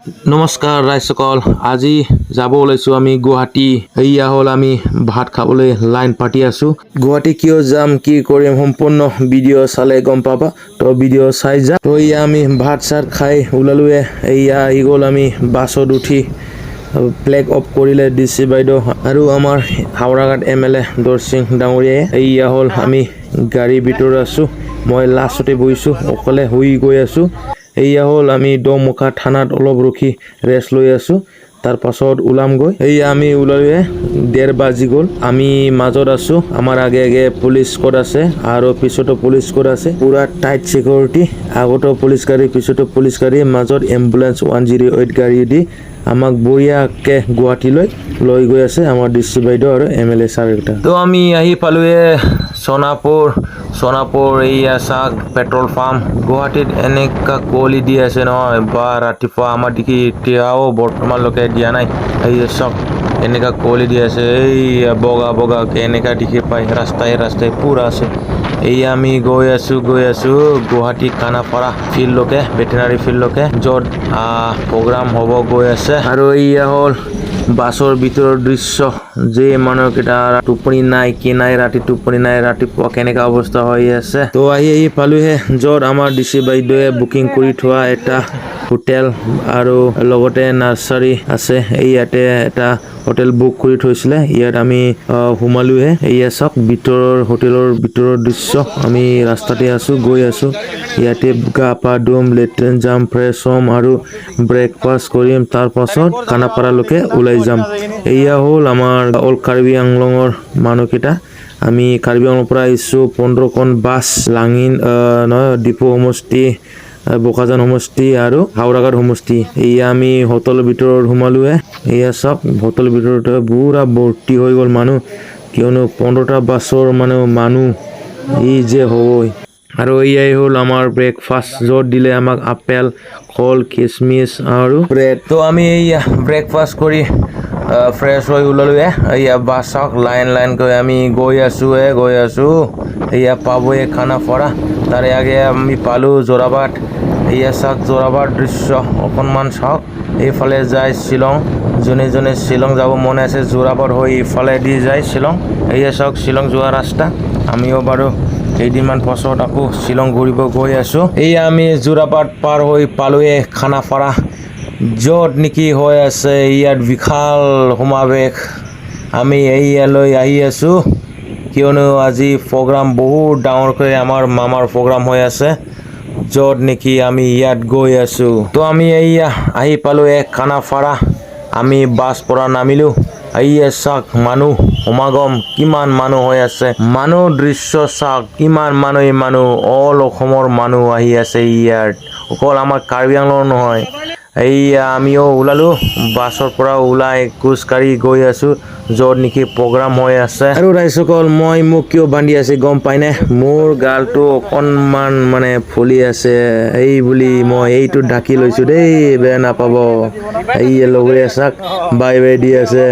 নমস্কাৰ ৰাইজসকল, আজি যাব ওলাইছোঁ আমি গুৱাহাটী। এয়া হ'ল আমি ভাত খাবলৈ লাইন পাতি আছোঁ। গুৱাহাটী কিয় যাম, কি কৰিম, সম্পূৰ্ণ ভিডিঅ' চালে গম পাবা। তো ভিডিঅ' চাই যা। তো এয়া আমি ভাত চাত খাই ওলালোৱে। এয়া আহি গ'ল, আমি বাছত উঠি ফ্লেগ অফ কৰিলে DC বাইদেউ আৰু আমাৰ হাওৰাঘাট MLA দৰসিং ডাঙৰীয়াই। এয়া হ'ল আমি গাড়ীৰ ভিতৰত আছোঁ। মই লাষ্টতে বহিছোঁ, অকলে শুই গৈ আছোঁ। এয়া হ'ল আমি দমুখা থানাত অলপ ৰখি ৰেষ্ট লৈ আছোঁ। তাৰ পাছত ওলামগৈ। এয়া আমি ওলালোৱে, 1:30 বাজি গ'ল। আমি মাজত আছোঁ, আমাৰ আগে পুলিচ স্কোৱাড আছে আৰু পিছতো পুলিচ স্কোৱাড আছে। পুৰা টাইট সিকিউৰিটি, আগতো পুলিচ গাড়ী, পিছতো পুলিচ গাড়ী, মাজত এম্বুলেন্স 108 গাড়ী দি আমাক বঢ়িয়াকৈ গুৱাহাটীলৈ লৈ গৈ আছে আমাৰ DC বাইদেউ আৰু MLA ছাৰকেইটা। তো আমি আহি পালোৱে সোণাপুৰ। এইয়া চাওক পেট্ৰল পাম্প। গুৱাহাটীত এনেকা কুঁৱলী দি আছে নহয়, বা ৰাতিপুৱা আমাৰ দেখি এতিয়াও বৰ্তমানলৈকে দিয়া নাই। এই চাওক এনেকা কুঁৱলী দি আছে, এই বগা এনেকা দেখি পাই ৰাস্তাই পুৰা আছে। এয়া আমি গৈ আছোঁ গুৱাহাটী খানাপাৰা ফিল্ডলৈকে, ভেটেনাৰী ফিল্ডলৈকে, য'ত প্ৰগ্ৰাম হ'ব গৈ আছে। আৰু এয়া হ'ল বাছৰ ভিতৰৰ দৃশ্য, যে মানুহকেইটা টোপনি নাই, কি নাই, ৰাতি টোপনি নাই, ৰাতিপুৱা কেনেকা অৱস্থা হৈ আছে। তো আহি পালোহে য'ত আমাৰ DC বাইদেৱে বুকিং কৰি থোৱা এটা হোটেল আৰু লগতে নাৰ্চাৰী আছে। ইয়াতে এটা হোটেল বুক কৰি থৈছিলে, ইয়াত আমি সোমালোহে। এয়া চাওক হোটেলৰ ভিতৰৰ দৃশ্য। আমি ৰাস্তাতে আছোঁ, গৈ আছোঁ। ইয়াতে গা পা ধুম, লেট্ৰিন যাম, ফ্ৰেছ হ'ম আৰু ব্ৰেকফাষ্ট কৰিম। তাৰ পাছত খানাপাৰালৈকে ওলাই যাম। এয়া হ'ল আমাৰ অল কাৰ্বি আংলঙৰ মানুহকেইটা। আমি কাৰ্বি আংলঙৰ পৰা আহিছোঁ। 15খন বাছ, লাঙিন ডিপু সমষ্টি, বোকাজান সমষ্টি আৰু হাওৰাঘাট সমষ্টি। এয়া আমি হোটেলৰ ভিতৰত সোমালোৱে। এয়া চাওক হোটেলৰ ভিতৰতে পুৰা ভৰ্তি হৈ গ'ল মানুহ, কিয়নো 15টা বাছৰ মানুহ ই যে হ'বই। আৰু এয়াই হ'ল আমাৰ ব্ৰেকফাষ্ট, য'ত দিলে আমাক আপেল, কল, কিচমিচ আৰু ব্ৰেড। তো আমি এয়া ব্ৰেকফাষ্ট কৰি ফ্ৰেছ হৈ ওলালোৱে। এয়া বাছ চাওক লাইনকৈ আমি গৈ আছোঁ। এয়া পাবই খানাপাৰা, তাৰে আগে আমি পালোঁ যোৰাবাট। এয়া চাওক যোৰাবাট দৃশ্য অকণমান চাওক। এইফালে যায় শ্বিলং, যোনে শ্বিলং যাব মন আছে যোৰাবাট হৈ ইফালে দি যায় শ্বিলং। এয়া চাওক শ্বিলং যোৱা ৰাস্তা। আমিও বাৰু কেইদিনমান পাছত আকৌ শ্বিলং ঘূৰিব গৈ আছোঁ। এয়া আমি যোৰাবাট পাৰ হৈ পালোৱে খানাপাৰা, য'ত নেকি হৈ আছে ইয়াত বিশাল সমাৱেশ। আমি ইয়ালৈ আহি আছোঁ, কিয়নো আজি প্ৰগ্ৰাম বহুত ডাঙৰকৈ আমাৰ মামাৰ প্ৰগ্ৰাম হৈ আছে, য'ত নেকি আমি ইয়াত গৈ আছোঁ। তো আমি এয়া আহি পালোঁ খানাপাৰা। আমি বাছ পৰা নামিলোঁ। এয়া চাওক মানুহ সমাগম, কিমান মানুহ হৈ আছে। মানুহ দৃশ্য চাওক, কিমান মানুহ অল অসমৰ মানুহ আহি আছে ইয়াত, অকল আমাৰ কাৰ্বি আংলঙৰ নহয়। এইয়া আমিও ওলালোঁ, বাছৰ পৰা ওলাই খোজকাঢ়ি গৈ আছোঁ, য'ত নেকি প্ৰগ্ৰাম হৈ আছে। আৰু ৰাইজসকল, মোক কিয় বান্ধি আছে গম পাইনে? মোৰ গালটো অকণমান ফুলি আছে, এই বুলি মই এইটো ঢাকি লৈছোঁ দেই, বেয়া নাপাব। এই লগৰীয়া চাওক বাই দি আছে।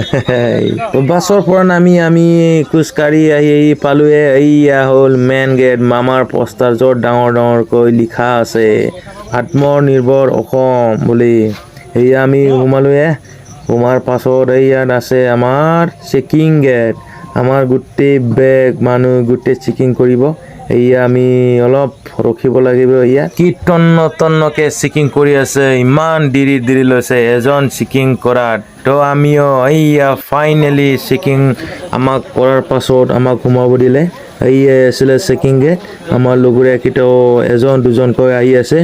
বাছৰ পৰা নামি আমি খোজকাঢ়ি আহি পালোৱে। এইয়া হ'ল মেইন গেট, মামাৰ পষ্টাৰ, য'ত ডাঙৰকৈ লিখা আছে আত্মনিৰ্ভৰ অসম বুলি। এয়া আমি সোমালোৱে। সোমাৰ পাছত ইয়াত আছে আমাৰ চেকিং গেট। আমাৰ গোটেই বেগ মানুহ গোটেই চেকিং কৰিব। এয়া আমি অলপ ৰখিব লাগিব। ইয়াত কি তন্নকে চেকিং কৰি আছে, ইমান দেৰি লৈছে এজন চেকিং কৰাত। তো আমিও এইয়া ফাইনেলি চেকিং আমাক কৰাৰ পাছত আমাক সোমাব দিলে। এইয়া আছিলে চেকিং গেট। আমাৰ লগৰীয়া কেইটাও এজন দুজনকৈ আহি আছে।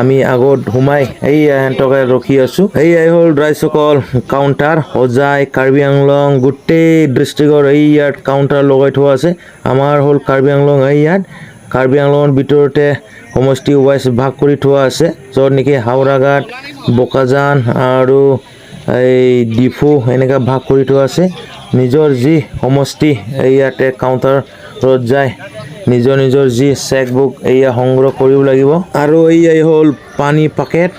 আমি আগত সোমাই সিহঁতকে ৰখি আছোঁ। এইয়াই হ'ল ৰাইজসকল কাউণ্টাৰ, হোজাই, কাৰ্বি আংলং গোটেই ডিষ্ট্ৰিক্টৰ ইয়াত কাউণ্টাৰ লগাই থোৱা আছে। আমাৰ হ'ল কাৰ্বি আংলং। ইয়াত কাৰ্বি আংলঙৰ ভিতৰতে সমষ্টি ৱাইজ ভাগ কৰি থোৱা আছে, য'ত নেকি হাওৰাঘাট, বোকাজান আৰু এই ডিফু এনেকা ভাগ কৰি থোৱা আছে। নিজৰ যি সমষ্টি ইয়াতে কাউণ্টাৰত যায়, নিজৰ যি চেকবুক এয়া সংগ্ৰহ কৰিব লাগিব। আৰু এয়াই হ'ল পানী পেকেট।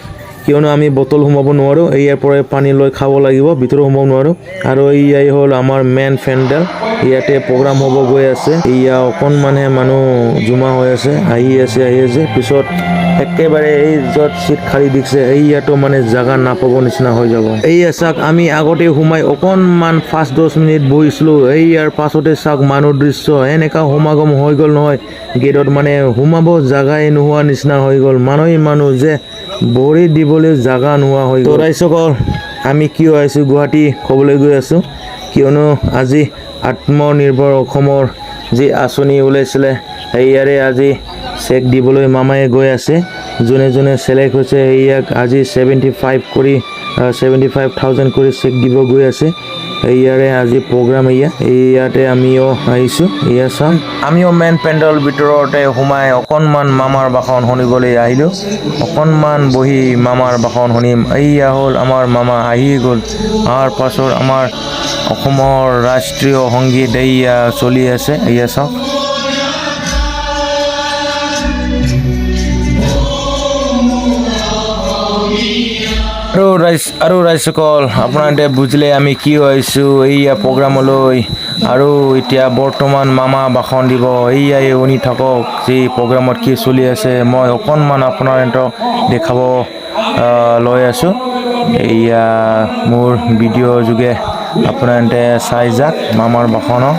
কিয়নো আমি বটল সোমাব নোৱাৰোঁ, ইয়াৰ পৰাই পানী লৈ খাব লাগিব, ভিতৰত সোমাব নোৱাৰোঁ। আৰু এয়াই হ'ল আমাৰ মেইন পেণ্ডেল, ইয়াতে প্ৰগ্ৰাম হ'ব গৈ আছে। এয়া অকণমানহে মানুহ জমা হৈ আছে, আহি আছে। পিছত একেবাৰে এই য'ত চিট খালী দিছে ইয়াতো মানে জাগা নাপাব নিচিনা হৈ যাব। এইয়া চাওক, আমি আগতে সোমাই অকণমান 5-10 মিনিট বহিছিলোঁ, ইয়াৰ পাছতে চাওক মানুহ দৃশ্য এনেকা সমাগম হৈ গ'ল নহয়, গেটত মানে সোমাব জাগাই নোহোৱা নিচিনা হৈ গ'ল। মানুহ যে ভৰি দিবলৈ জাগা নোহোৱা হৈ গ'ল। ৰাইজসকল, আমি কিয় আহিছোঁ গুৱাহাটী ক'বলৈ গৈ আছোঁ, কিয়নো আজি আত্মনিৰ্ভৰ অসমৰ যি আঁচনি ওলাইছিলে ইয়াৰে আজি চেক দিবলৈ মামাই গৈ আছে। যোনে চিলেক্ট হৈছে ইয়াক আজি 75,000 কৰি চেক দিব গৈ আছে। ইয়াৰে আজি প্ৰগ্ৰাম ইয়াতে আমিও আহিছোঁ। এয়া চাম, আমিও মেইন পেণ্ডেলৰ ভিতৰতে সোমাই অকণমান মামাৰ ভাষণ শুনিবলৈ আহিলোঁ। অকণমান বহি মামাৰ ভাষণ শুনিম। এয়া হ'ল আমাৰ মামা আহি গ'ল। তাৰ পাছত আমাৰ অসমৰ ৰাষ্ট্ৰীয় সংগীত এয়া চলি আছে, এয়া চাওক। আৰু ৰাইজসকল, আপোনালোকে বুজিলে আমি কিয় আহিছোঁ এইয়া প্ৰগ্ৰামলৈ। আৰু এতিয়া বৰ্তমান মামা ভাষণ দিব, এয়াই শুনি থাকক যি প্ৰগ্ৰামত কি চলি আছে। মই অকণমান আপোনালোকক দেখাব লৈ আছোঁ। এয়া মোৰ ভিডিঅ' যোগে আপোনালোকে চাই যাওক মামাৰ ভাষণক।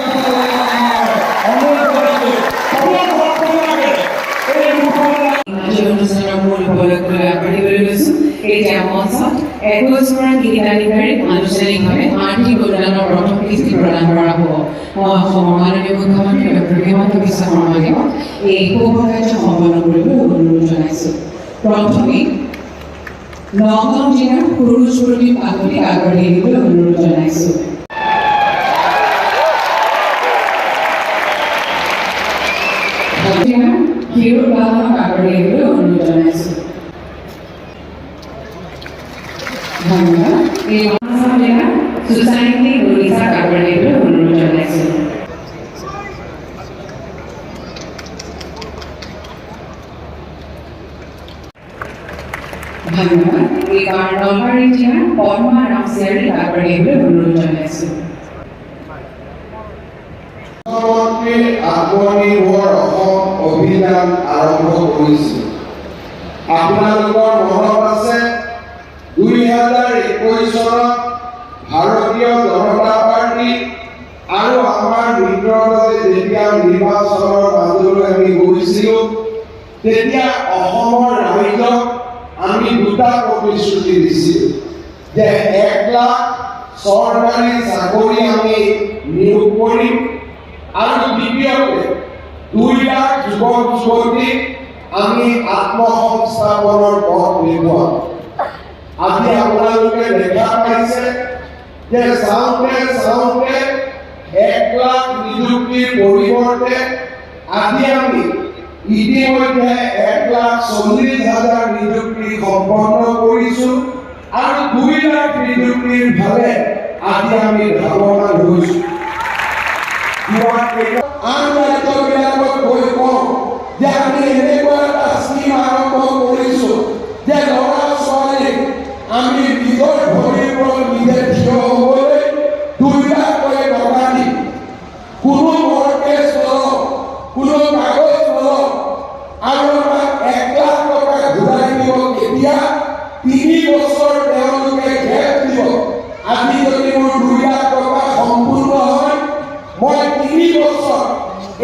গীতাধিকাৰীক আনুষ্ঠানিকভাৱে আৰ্থিক অনুদানৰ প্ৰথম কিস্তি প্ৰদান কৰা হ'ব। মই অসমৰ মাননীয় মুখ্যমন্ত্ৰী ডক্টৰ হিমন্ত বিশ্ব শৰ্মাদেৱক এই সৌভাগ্য সম্পন্ন কৰিবলৈ অনুৰোধ জনাইছোঁ। প্ৰথমে নগাঁও জিলাৰ সৰুস্বৰূপী পাকৈতে আগবাঢ়ি আহিবলৈ অনুৰোধ জনাইছোঁ। আগবাঢ়ি আহিবলৈ অনুৰোধ জনাইছোঁ। ধন্যবাদ। এই ছ'চাইটি উৰিষ্যাক আগবাঢ়ি আহিবলৈ অনুৰোধ জনাইছোঁ। ধন্যবাদ। এইবাৰ নলবাৰী জিলাৰ পদ্মা ৰামচিয়াৰীক আগবাঢ়ি আহিবলৈ অনুৰোধ জনাইছোঁ। মুখ্যমন্ত্ৰী আত্মনিৰ্ভৰ অসম অভিযান আৰম্ভ কৰিছোঁ। আপোনালোকৰ মনত আছে 2021 চনত ভাৰতীয় জনতা পাৰ্টি আৰু আমাৰ মিত্ৰদলে যেতিয়া নিৰ্বাচনৰ মাজলৈ আমি গৈছিলোঁ, তেতিয়া অসমৰ ৰাইজক আমি দুটা প্ৰতিশ্ৰুতি দিছিলোঁ যে 1 লাখ চৰকাৰী চাকৰি আমি নিয়োগ কৰিম আৰু দ্বিতীয়তে 2 লাখ যুৱক-যুৱতীক আমি আত্মসংস্থাপনৰ পথ দেখুৱাম। আজি আপোনালোকে দেখা পাইছে যে চাওঁতে 1 লাখ নিযুক্তিৰ পৰিৱৰ্তে আজি আমি ইতিমধ্যে 1,40,000 নিযুক্তি সম্পন্ন কৰিছোঁ আৰু 2 লাখ নিযুক্তিৰ ফালে আজি আমি ধাৱমান হৈছোঁ। আন ৰাজ্যবিলাকক গৈ কওঁ যে আমি এনেকুৱা এটা স্কীম আৰম্ভ কৰিছোঁ যে ল'ৰা-ছোৱালীক আমি নিজৰ ভৰিৰ ওপৰত নিজে থিয় হ'বলৈ 2 লাখকৈ টকা দিম। কোনো মৰ্টগেজ নলওঁ, কোনো কাগজ নলওঁ আৰু আমাক 1 লাখ টকা ঘূৰাই দিব। কেতিয়া? 3 বছৰ তেওঁলোকে গেপ দিব। আজি যদি মোৰ 2 লাখ টকা সম্পূৰ্ণ হয়, মই 3 বছৰ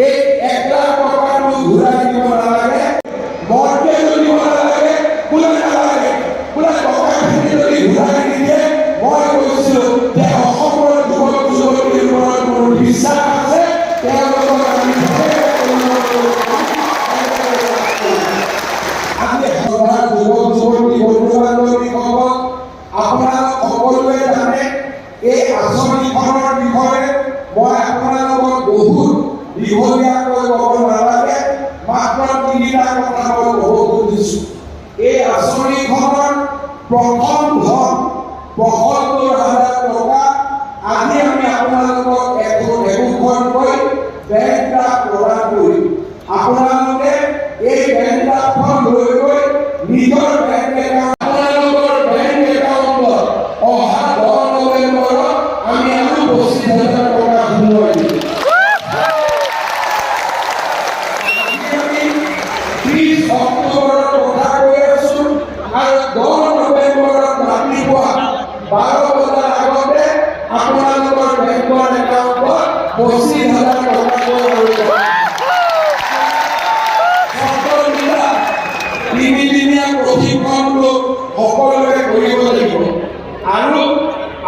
এই 1 লাখ টকাটো ঘূৰাই দিব নালাগে, মৰ্টগেজ দিব নালাগে, বোলে নালাগে, বোলে টকাখিনি যদি ঘূৰাই নিদিয়ে, মই কৈছিলোঁ যে অসমৰ যুৱক-যুৱতীৰ ওপৰত মোৰ বিশ্বাস আছে, তেওঁলোকক আমি যুৱক-যুৱতী বন্ধু-বান্ধৱীসকল, আপোনালোক সকলোৱে জানে এই আঁচনিখনৰ বিষয়ে মই আপোনালোকক বহুত দীঘলীয়াকৈ ক'ব নালাগে, মাত্ৰ 3টা কথা মই ক'ব খুজিছোঁ। এই আঁচনিখনৰ প্ৰথম ধন ৭৫,০০০ টকা আজি আমি আপোনালোকক একোখনকৈ বেংক ড্ৰাফ্ট প্ৰদান কৰিম। আপোনালোকে এই বেংক ড্ৰাফ্টখন লৈ গৈ নিজৰ বেংক একাউণ্ট আপোনালোকৰ 12 বজাৰ আগতে আপোনালোকৰ বেংকৰ একাউণ্টত 25,000 টকাকৈ হৈ যাব। তিনিদিনীয়া প্ৰশিক্ষণটো সকলোৱে কৰিব লাগিব আৰু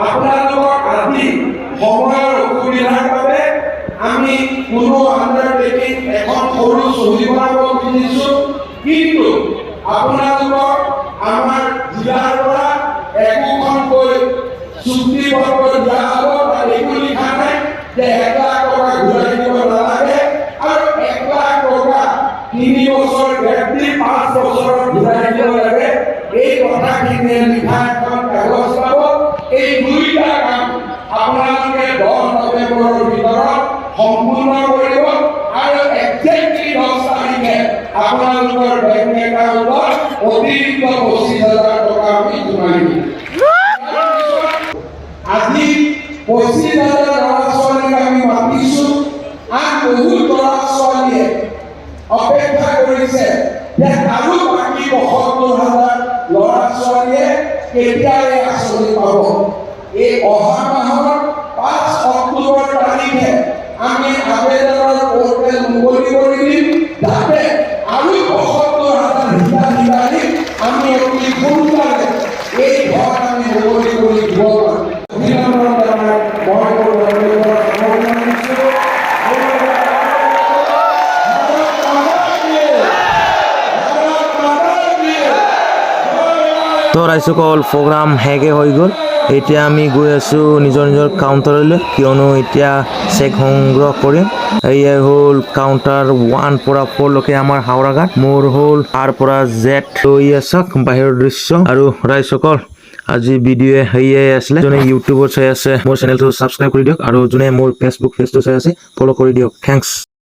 আপোনালোকক আজি সময়ৰ অসুবিধাৰ বাবে আমি কোনো আণ্ডাৰটেকিং এখন সৰু ছবি বনাব খুজিছোঁ, কিন্তু আপোনালোকক আমাৰ জিলাৰ পৰা একোখনকৈ চুক্তিপত্ৰ দিয়া হ'ব। তাত একো লিখা নাই যে 1 লাখ টকা ঘূৰাই দিব নালাগে আৰু 1 লাখ টকা 3 বছৰ গেপ দি 5 বছৰত ঘূৰাই দিব লাগে। এই কথাখিনিয়ে লিখা এখন কাগজ পাব। এই দুইটা কাম আপোনালোকে 10 নৱেম্বৰৰ ভিতৰত সম্পূৰ্ণ কৰিব আৰু একজেক্টলি 10 তাৰিখে আপোনালোকৰ বেংক একাউণ্টত অতিৰিক্ত 25,000 টকা আমি জমা দিম। আজি 25,000 ল'ৰা-ছোৱালীক আমি মাতিছোঁ, আন বহুত ল'ৰা-ছোৱালীয়ে অপেক্ষা কৰিছে যে আৰু বাকী 72,000 ল'ৰা-ছোৱালীয়ে কেতিয়া এই আঁচনি পাব। এই অহা মাহৰ 5 অক্টোবৰ তাৰিখে আমি আবেদনৰ পৰ্টেল মুকলি কৰি দিম, যাতে আৰু 72,000 হিতাধিকাৰীক আমি অতি সোনকালে এই ঘৰ আমি মুকলি কৰি দিব পাৰোঁ। অভিনন্দন জনাই মই মোৰ অনুৰোধ জনাইছোঁ। তো ৰাইজসকল প্ৰগ্ৰাম শেষে হৈ গ'ল। এতিয়া আমি গৈ আছোঁ নিজৰ নিজৰ কাউণ্টাৰলৈ, কিয়নো এতিয়া চেক সংগ্ৰহ কৰিম। এয়াই হ'ল কাউণ্টাৰ 1 পৰা 4 লৈকে আমাৰ হাওৰাঘাট। মোৰ হ'ল R পৰা Z। লৈ আছক বাহিৰৰ দৃশ্য। আৰু ৰাইজসকল আজি ভিডিঅ' সেয়াই আছিলে। যোনে ইউটিউবত চাই আছে মোৰ চেনেলটো ছাবস্ক্ৰাইব কৰি দিয়ক আৰু যোনে মোৰ ফেচবুক পেজটো চাই আছে ফ'ল' কৰি দিয়ক। থেংকছ।